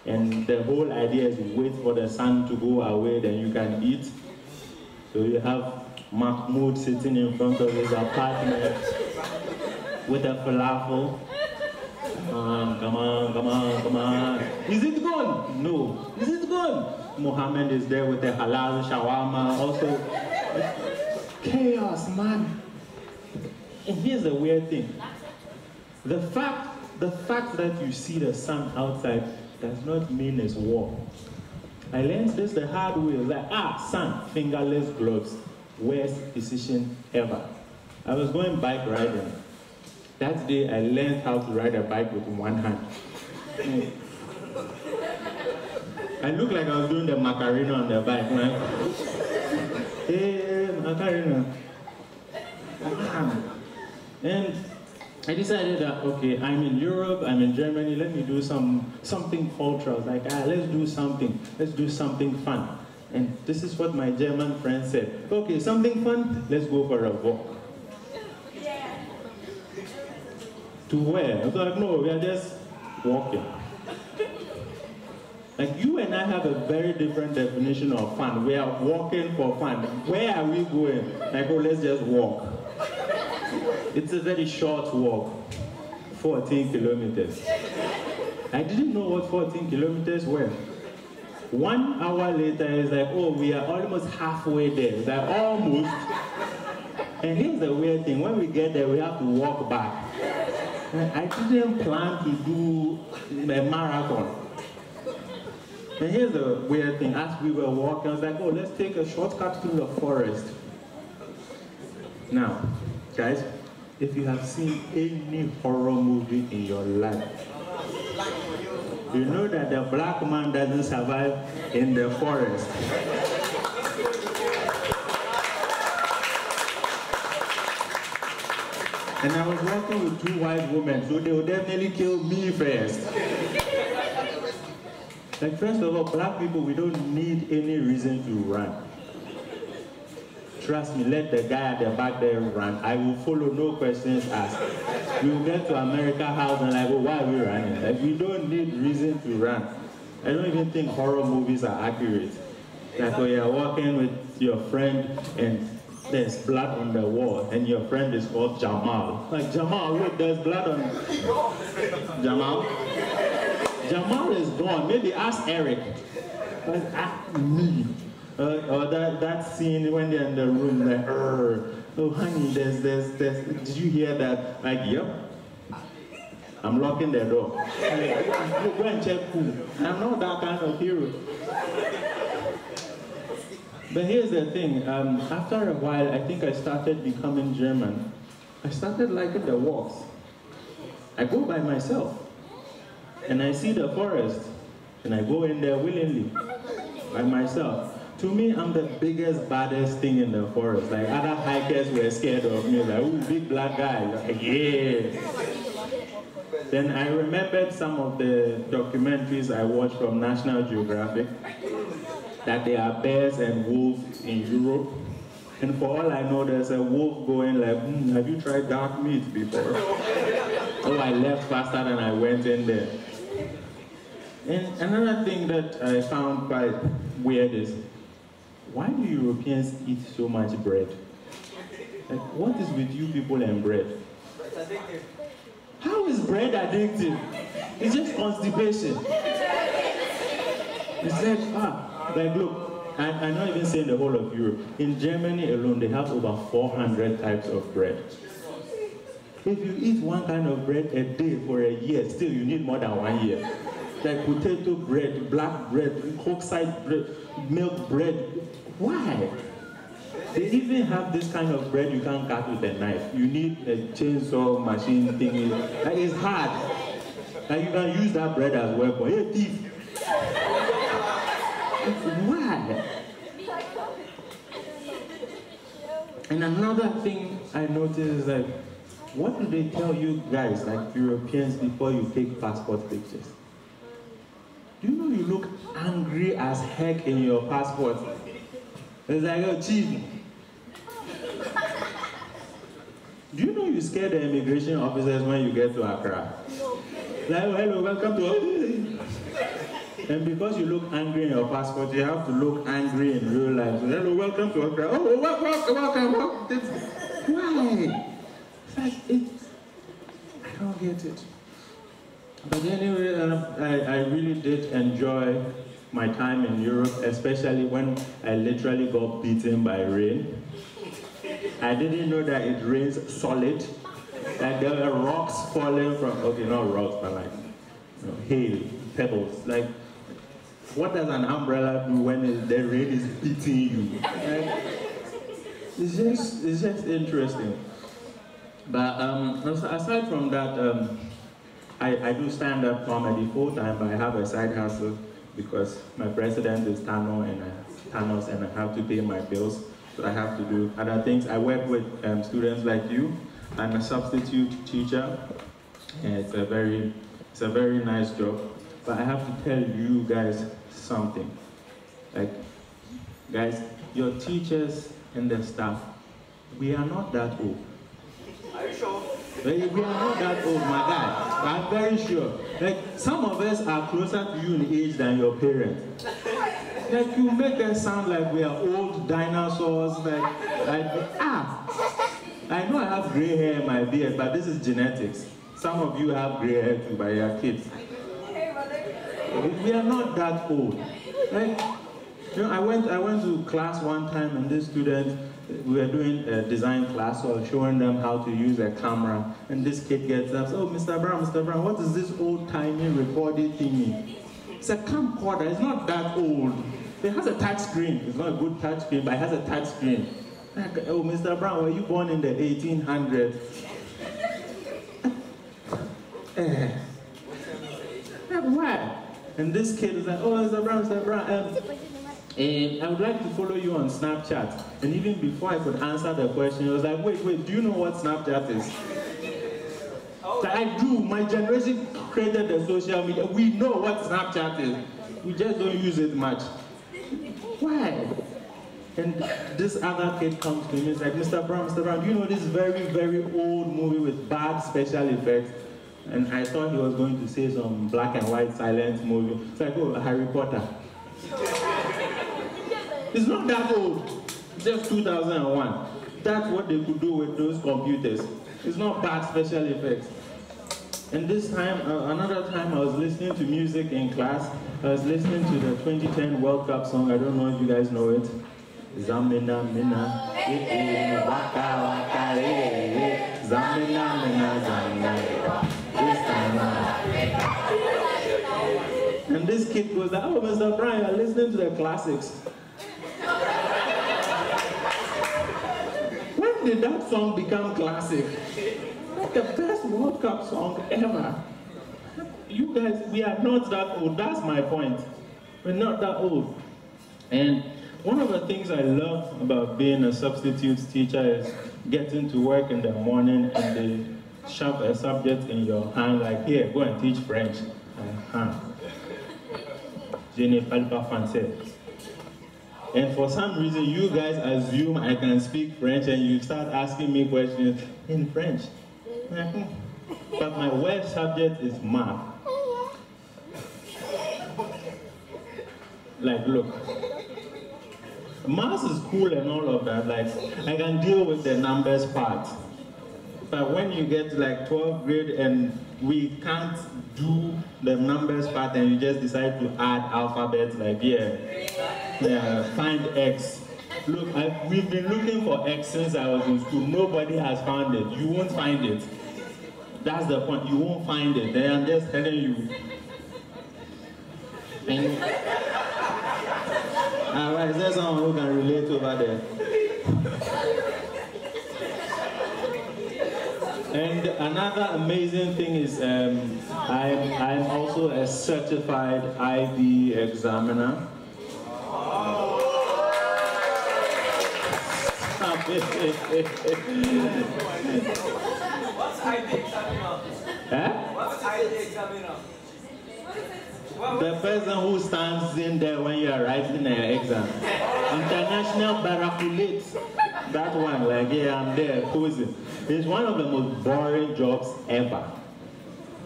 G: And the whole idea is wait for the sun to go away, then you can eat. So you have Mahmoud sitting in front of his apartment with a falafel. Come on. Is it gone? No. Is it gone? Mohammed is there with the halal shawarma. Also, chaos, man. And here's the weird thing. The fact that you see the sun outside does not mean it's warm. I learned this the hard way. Like, sun, fingerless gloves. Worst decision ever. I was going bike riding. That day I learned how to ride a bike with one hand. I looked like I was doing the Macarena on the bike, man. Hey, Macarena. And I decided that, okay, I'm in Europe, I'm in Germany, let me do something cultural. Like, let's do something fun. And this is what my German friend said. Okay, something fun, let's go for a walk. To where? I was like, no, we are just walking. Like, you and I have a very different definition of fun. We are walking for fun. Where are we going? Like, oh, let's just walk. It's a very short walk, 14 kilometers. I didn't know what 14 kilometers were. 1 hour later, it's like, oh, we are almost halfway there. It's like, almost. And here's the weird thing. When we get there, we have to walk back. I didn't plan to do a marathon. And here's the weird thing. As we were walking, I was like, oh, let's take a shortcut through the forest. Now, guys, if you have seen any horror movie in your life, you know that the black man doesn't survive in the forest. And I was walking with 2 white women, so they would definitely kill me first. Like, first of all, black people, we don't need any reason to run. Trust me, let the guy at the back there run. I will follow, no questions asked. We will get to America House and like, well, why are we running? Like, we don't need reason to run. I don't even think horror movies are accurate. Like, when you're walking with your friend and there's blood on the wall, and your friend is called Jamal. Like, Jamal, wait, there's blood on Jamal? Jamal is gone. Maybe ask Eric. Like, ask me. Or that scene when they're in the room, like, oh honey, there's, did you hear that? Like, yep. I'm locking the door. Like, go and check who. I'm not that kind of hero. But here's the thing, after a while, I think I started becoming German. I started liking the walks. I go by myself, and I see the forest, and I go in there willingly, by myself. To me, I'm the biggest, baddest thing in the forest. Like, other hikers were scared of me, like, ooh, big black guy, like, yeah. Then I remembered some of the documentaries I watched from National Geographic, that there are bears and wolves in Europe. And for all I know, there's a wolf going like, have you tried dark meat before? Oh, I left faster than I went in there. And another thing that I found quite weird is, why do Europeans eat so much bread? Like, what is with you people and bread? How is bread addictive? It's just constipation. It's like, look, I'm not even saying the whole of Europe. In Germany alone, they have over 400 types of bread. If you eat one kind of bread a day for a year, still you need more than 1 year. Like potato bread, black bread, oxide bread, milk bread. Why? They even have this kind of bread you can't cut with a knife. You need a chainsaw machine thingy. Like, it's hard. Like, you can use that bread as well, but hey, thief. Why? And another thing I noticed is like, what do they tell you guys, like Europeans, before you take passport pictures? Do you know you look angry as heck in your passport? It's like, oh, chief. Do you know you scare the immigration officers when you get to Accra? Like, oh, hello, welcome to... And because you look angry in your passport, you have to look angry in real life. So, hello, welcome to Accra. Oh, welcome. Why? It's like, I don't get it. But anyway, I really did enjoy my time in Europe, especially when I literally got beaten by rain. I didn't know that it rains solid. Like there were rocks falling from, okay, not rocks, but like, you know, hail, pebbles. Like, what does an umbrella do when the rain is beating you? Like, it's just interesting. But aside from that, I do stand-up comedy full-time, but I have a side hustle because my president is Thanos and I have to pay my bills, so I have to do other things. I work with students like you. I'm a substitute teacher, and it's a very nice job. But I have to tell you guys something. Like, guys, your teachers and the staff, we are not that old.
D: Are you sure?
G: We are not that old, my guy. I'm very sure. Like, some of us are closer to you in age than your parents. Like, you make us sound like we are old dinosaurs. I know I have gray hair in my beard, but this is genetics. Some of you have gray hair too, but you are kids. We are not that old. Like, you know, I went to class one time, and this student, we were doing a design class, so I was showing them how to use a camera, and this kid gets up, oh, Mr. Brown, what is this old-timey recording thingy? It's a camcorder, it's not that old. It has a touch screen. It's not a good touch screen, but it has a touch screen. Like, oh, Mr. Brown, were you born in the 1800s? Like, why? And this kid is like, oh, Mr. Brown, I would like to follow you on Snapchat. And even before I could answer the question, I was like, wait, do you know what Snapchat is? So I do. My generation created the social media. We know what Snapchat is. We just don't use it much. Why? And this other kid comes to me and is like, Mr. Brown, do you know this very, very old movie with bad special effects? And I thought he was going to say some black and white silent movie. It's like, oh, Harry Potter. It's not that old. It's just 2001. That's what they could do with those computers. It's not bad special effects. And this time, another time, I was listening to music in class. I was listening to the 2010 World Cup song. I don't know if you guys know it. Zamina mina, waka waka zamina mina zamina. And this kid goes like, oh, Mr. Brian, you're listening to the classics. When did that song become classic? Like the best World Cup song ever. You guys, we are not that old. That's my point. We're not that old. And one of the things I love about being a substitute teacher is getting to work in the morning and they shove a subject in your hand like, here, go and teach French. Je ne parle pas français. And for some reason, you guys assume I can speak French and you start asking me questions in French. But my worst subject is math. Like, look, math is cool and all of that. Like, I can deal with the numbers part. But when you get to like 12th grade and we can't do the numbers part and you just decide to add alphabets, like, find X. Look, we've been looking for X since I was in school. Nobody has found it. You won't find it. That's the point. You won't find it. They are just telling you. And, alright, is there someone who can relate over there? And another amazing thing is I'm also a certified IB examiner.
H: What's ID examiner?
G: Huh?
H: What's ID examiner?
G: The person who stands in there when you are writing an exam. International Barraculate. That one, like, yeah, I'm there, posing. It's one of the most boring jobs ever.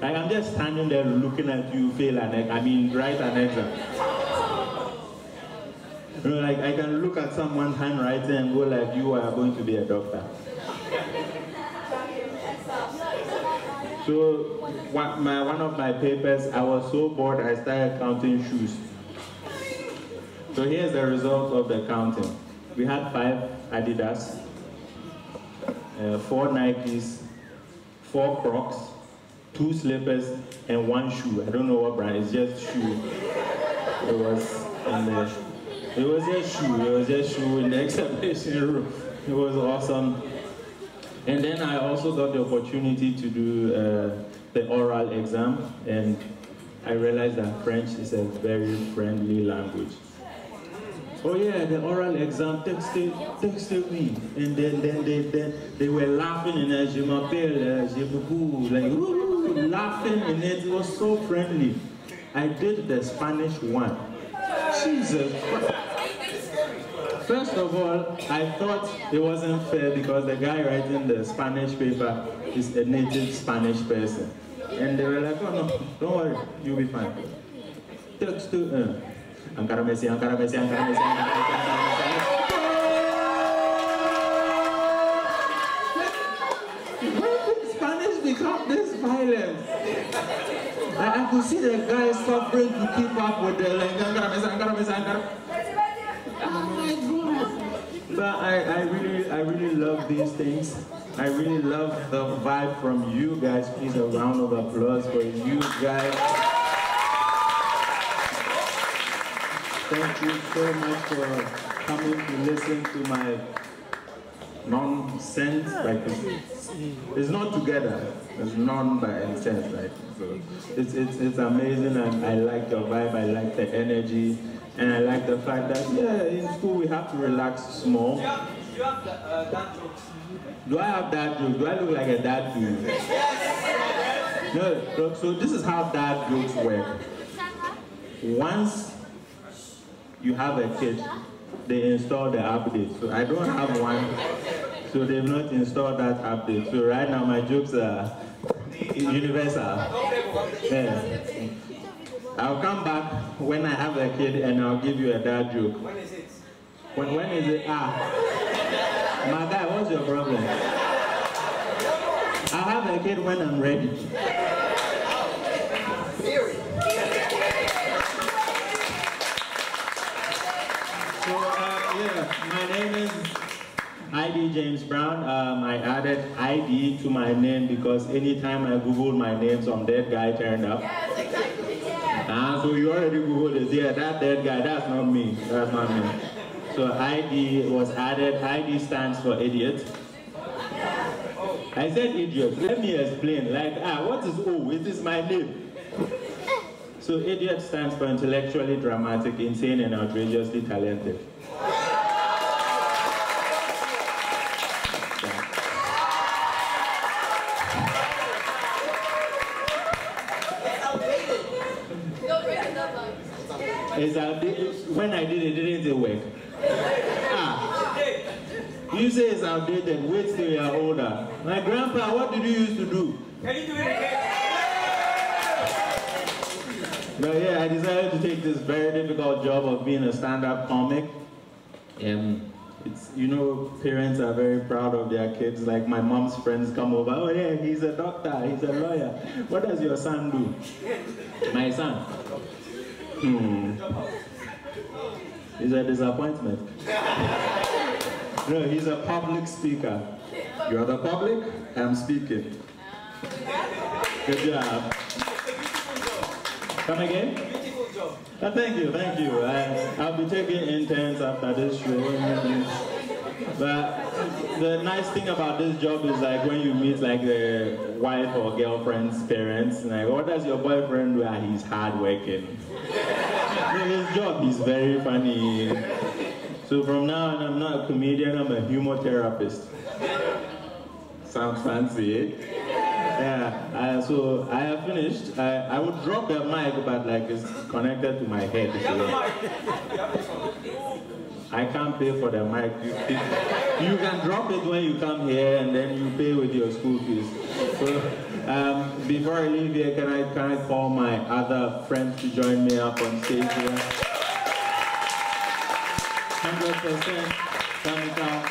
G: Like, I'm just standing there looking at you fail write an exam. You know, like, I can look at someone's handwriting and go like, you are going to be a doctor. So, one of my papers, I was so bored, I started counting shoes. So here's the result of the counting. We had 5 Adidas, 4 Nikes, 4 Crocs, 2 slippers, and 1 shoe. I don't know what brand, it's just shoe. It was just shoe in the examination room. It was awesome. And then I also got the opportunity to do the oral exam, and I realized that French is a very friendly language. Oh yeah, the oral exam texted me, and then they were laughing, and je m'appelle, je beaucoup, like woo, laughing, and it was so friendly. I did the Spanish one. Jesus Christ. First of all, I thought it wasn't fair because the guy writing the Spanish paper is a native Spanish person. And they were like, oh no, don't worry, you'll be fine. Text to Ankara Messi. When did Spanish become this violent? I could see the guy suffering to keep up with the like Ankara Messi. Oh my God. But I really love these things. I really love the vibe from you guys. Please, a round of applause for you guys. Thank you so much for coming to listen to my nonsense. Like it's not together. It's none by sense. Like so, it's amazing, and I like your vibe. I like the energy. And I like the fact that, yeah, in school we have to relax small.
H: Do you have dad jokes?
G: Do I have dad jokes? Do I look like a dad to you? No, look, so this is how dad jokes work. Once you have a kid, they install the update. So I don't have one, so they've not installed that update. So right now my jokes are universal. Yeah. I'll come back when I have a kid and I'll give you a dad joke.
H: When is it?
G: When is it? My guy, what's your problem? I'll have a kid when I'm ready. So, yeah, my name is ID James Brown. I added ID to my name because anytime I Googled my name, some dead guy turned up. So you already Googled it. Yeah, that dead guy, that's not me. That's not me. So ID was added. ID stands for idiot. I said idiot. Let me explain. Like, what is O? It is my name. So idiot stands for intellectually dramatic, insane, and outrageously talented. When I did it, didn't work. You say it's outdated, wait till you're older. My grandpa, what did you used to do?
H: Can you do it again?
G: But yeah, I decided to take this very difficult job of being a stand-up comic. It's, you know, parents are very proud of their kids. Like my mom's friends come over, oh yeah, he's a doctor, he's a lawyer. What does your son do? My son? He's a disappointment. No, he's a public speaker. You're the public, I'm speaking. Good job. Come again?
H: Beautiful job.
G: Thank you. I'll be taking interns after this show. But the nice thing about this job is like when you meet like the wife or girlfriend's parents, like, what does your boyfriend do? He's hardworking. His job is very funny. So from now on, I'm not a comedian, I'm a humor therapist. Sounds fancy, eh? Yeah, so I have finished. I would drop the mic, but like it's connected to my head. I can't pay for the mic. You can drop it when you come here, and then you pay with your school fees. So before I leave here, can I call my other friends to join me up on stage here? 100%. Chemical.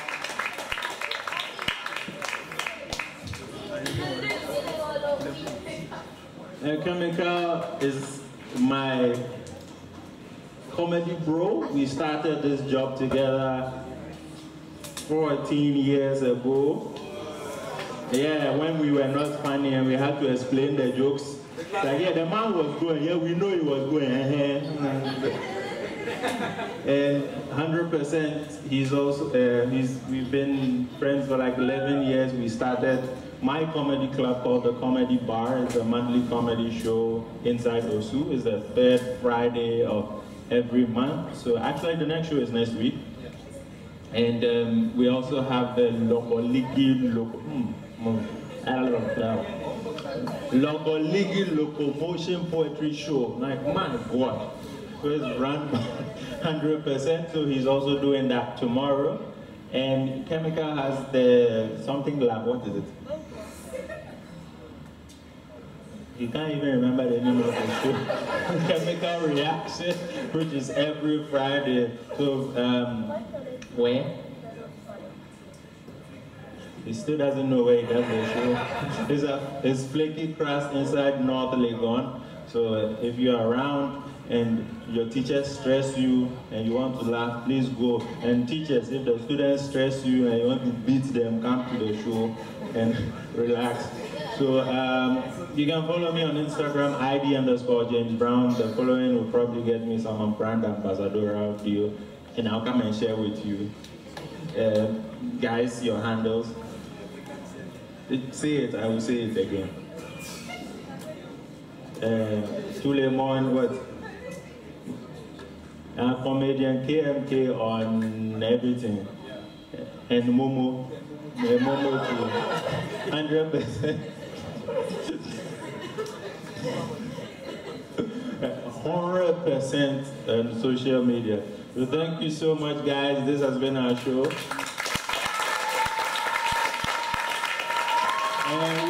G: Chemical is my comedy bro. We started this job together 14 years ago. Yeah, when we were not funny and we had to explain the jokes. Like, yeah, the man was going, yeah, we know he was going. And 100%, he's also, we've been friends for like 11 years. We started my comedy club called The Comedy Bar. It's a monthly comedy show inside Osu. It's the third Friday of every month. So actually the next show is next week. And we also have the Locomotion Poetry Show. Like, man, God. So it's run by 100%, so he's also doing that tomorrow. And Chemical has the something like, what is it? You can't even remember the name of the show. Chemical Reaction, which is every Friday. So, where? He still doesn't know where he does the show. It's Flaky Crust inside North Legon. So if you're around and your teachers stress you and you want to laugh, please go. And teachers, if the students stress you and you want to beat them, come to the show and relax. So you can follow me on Instagram, ID_James Brown. The following will probably get me some brand ambassadorial deal, and I'll come and share with you. Guys, your handles. Say it, I will say it again. Tulemon, what? Comedian KMK on everything. And Momo. Momo too. 100%. 100% on social media. So thank you so much, guys. This has been our show. And